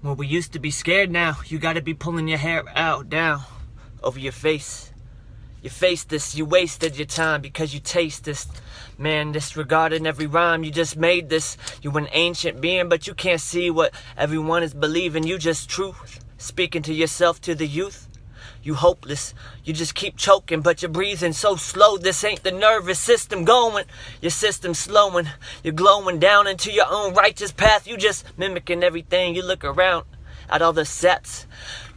Well, we used to be scared, now you gotta be pulling your hair out, down, over your face. You face this, you wasted your time because you taste this. Man, disregarding every rhyme, you just made this. You an ancient being, but you can't see what everyone is believing. You just truth, speaking to yourself, to the youth. You hopeless, you just keep choking, but you're breathing so slow. This ain't the nervous system going, your system's slowing. You're glowing down into your own righteous path. You just mimicking everything. You look around at all the sets,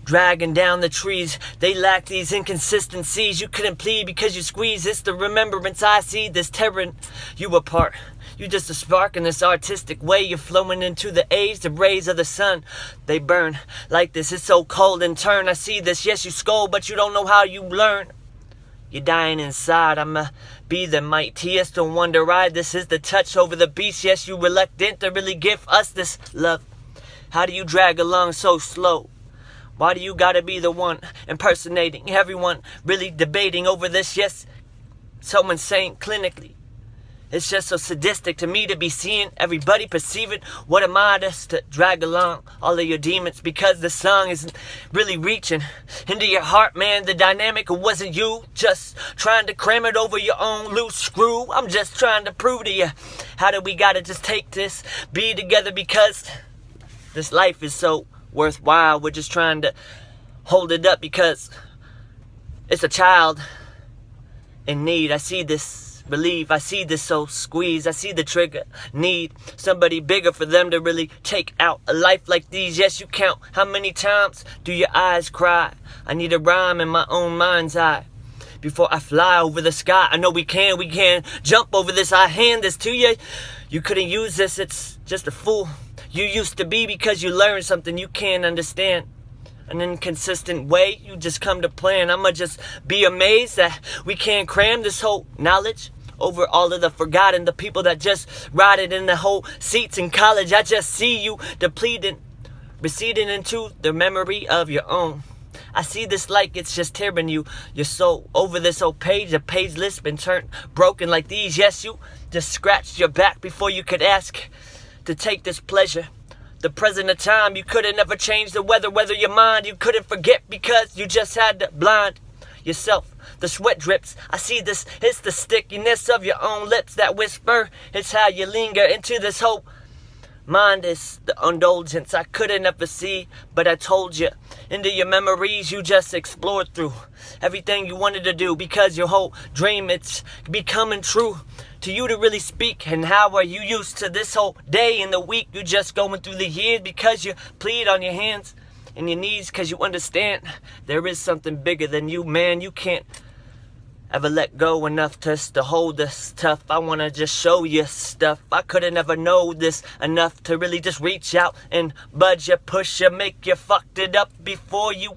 dragging down the trees. They lack these inconsistencies. You couldn't plead because you squeeze. It's the remembrance I see, this tearing you apart. You just a spark in this artistic way. You're flowing into the age, the rays of the sun. They burn like this, it's so cold in turn. I see this, yes you scold, but you don't know how you learn. You're dying inside, I'ma be the mightiest on wonder ride. This is the touch over the beast. Yes, you reluctant to really give us this love. How do you drag along so slow? Why do you gotta be the one impersonating everyone? Really debating over this, yes, so insane clinically. It's just so sadistic to me to be seeing everybody perceiving. What am I just to drag along all of your demons? Because the song isn't really reaching into your heart, man. The dynamic, it wasn't you just trying to cram it over your own loose screw. I'm just trying to prove to you, how do we gotta just take this, be together, because this life is so worthwhile. We're just trying to hold it up because it's a child in need. I see this believe, I see this so squeeze, I see the trigger, need somebody bigger for them to really take out a life like these. Yes, you count how many times do your eyes cry. I need a rhyme in my own mind's eye before I fly over the sky. I know we can jump over this. I hand this to you. You couldn't use this, it's just a fool you used to be, because you learned something you can't understand. An inconsistent way you just come to plan. I'ma just be amazed that we can't cram this whole knowledge over all of the forgotten, the people that just rotted in the whole seats in college. I just see you depleting, receding into the memory of your own. I see this like it's just tearing you, your soul, over this old page. The page list been turned broken like these. Yes, you just scratched your back before you could ask to take this pleasure. The present of time, you couldn't ever change the weather, whether your mind you couldn't forget, because you just had to blind yourself. The sweat drips, I see this, it's the stickiness of your own lips that whisper. It's how you linger into this hope. Mind is the indulgence I couldn't ever see, but I told you, into your memories you just explored through everything you wanted to do, because your whole dream, it's becoming true to you to really speak. And how are you used to this whole day in the week? You just going through the years because you plead on your hands and your knees, because you understand there is something bigger than you, man. You can't ever let go enough to hold this stuff. I wanna just show you stuff. I couldn't ever know this enough to really just reach out and budge you, push you, make you fucked it up before you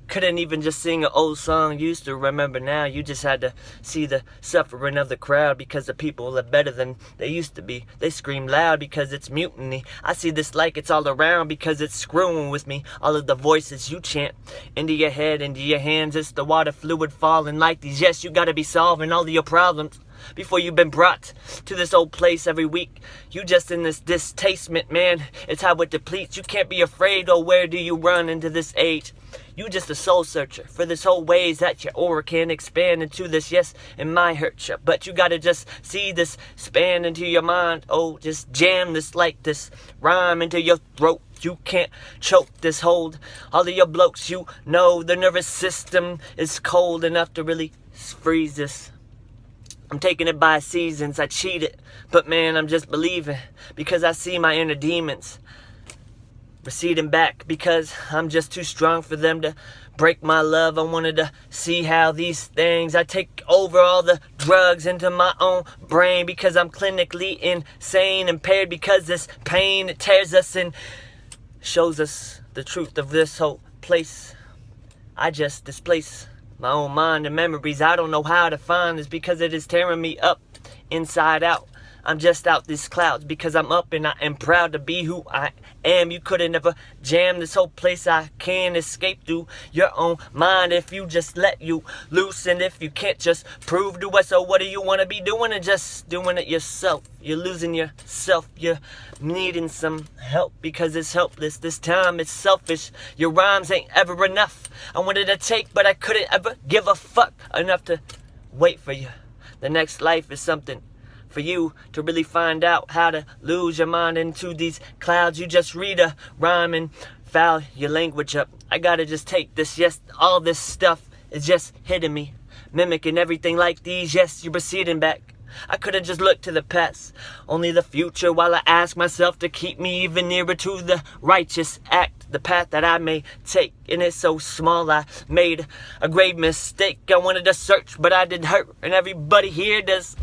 couldn't even just sing an old song you used to remember. Now you just had to see the suffering of the crowd, because the people are better than they used to be. They scream loud because it's mutiny. I see this like it's all around because it's screwing with me. All of the voices you chant into your head, into your hands, it's the water fluid falling like these. Yes, you gotta be solving all of your problems before you've been brought to this old place every week. You just in this distastement, man. It's how it depletes. You can't be afraid, or where do you run into this age? You just a soul searcher for this whole ways that your aura can expand into this. Yes, it might hurt you, but you gotta just see this span into your mind. Oh, just jam this like this rhyme into your throat. You can't choke this hold. All of your blokes, you know the nervous system is cold enough to really freeze this. I'm taking it by seasons, I cheated, but man, I'm just believing, because I see my inner demons receding back, because I'm just too strong for them to break my love. I wanted to see how these things, I take over all the drugs into my own brain, because I'm clinically insane, impaired, because this pain, it tears us and shows us the truth of this whole place. I just displace my own mind and memories. I don't know how to find this, because it is tearing me up inside out. I'm just out these clouds because I'm up and I am proud to be who I am. You couldn't ever jam this whole place. I can't escape through your own mind if you just let you loose. And if you can't just prove to us, so what do you want to be doing? And just doing it yourself. You're losing yourself. You're needing some help because it's helpless. This time it's selfish. Your rhymes ain't ever enough. I wanted to take, but I couldn't ever give a fuck enough to wait for you. The next life is something for you to really find out how to lose your mind into these clouds. You just read a rhyme and foul your language up. I gotta just take this. Yes, all this stuff is just hitting me, mimicking everything like these. Yes, you're receding back. I could've just looked to the past, only the future, while I ask myself to keep me even nearer to the righteous act, the path that I may take. And it's so small, I made a grave mistake. I wanted to search, but I did hurt, and everybody here does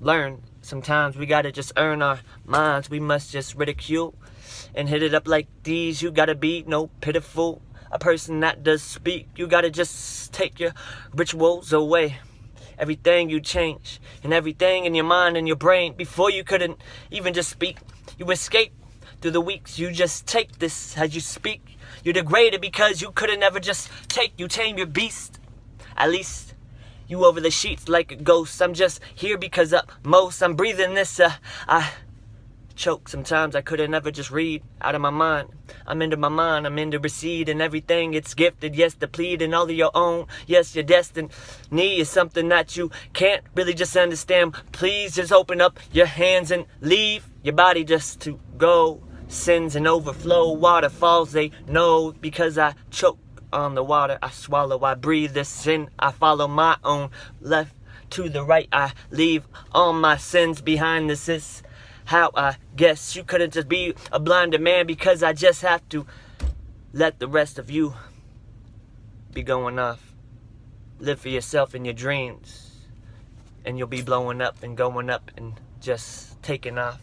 learn. Sometimes we gotta just earn our minds. We must just ridicule and hit it up like these. You gotta be no pitiful, a person that does speak. You gotta just take your rituals away. Everything you change, and everything in your mind and your brain. Before you couldn't even just speak. You escape through the weeks. You just take this as you speak. You're degraded because you couldn't ever just take. You tame your beast. At least you over the sheets like a ghost. I'm just here because at most I'm breathing this. I choke. Sometimes I couldn't ever just read out of my mind. I'm into my mind, I'm into recede and everything. It's gifted, yes, deplete and all of your own. Yes, your destiny is something that you can't really just understand. Please just open up your hands and leave your body just to go. Sins and overflow, waterfalls they know. Because I choke on the water, I swallow, I breathe this sin. I follow my own left to the right. I leave all my sins behind. This is how I guess you couldn't just be a blinder man, because I just have to let the rest of you be going off. Live for yourself and your dreams, and you'll be blowing up and going up and just taking off.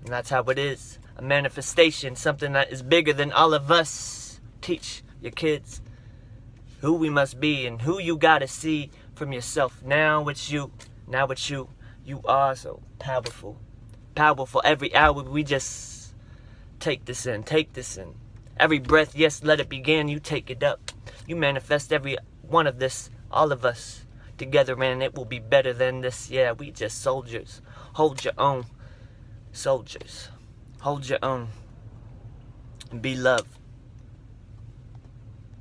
And that's how it is. A manifestation, something that is bigger than all of us. Teach your kids who we must be and who you gotta see from yourself. Now it's you. You are so powerful. Powerful every hour. We just take this in. Every breath, yes, let it begin. You take it up. You manifest every one of this, all of us together, man. It will be better than this. Yeah, we just soldiers. Hold your own. Soldiers. Hold your own. And be loved.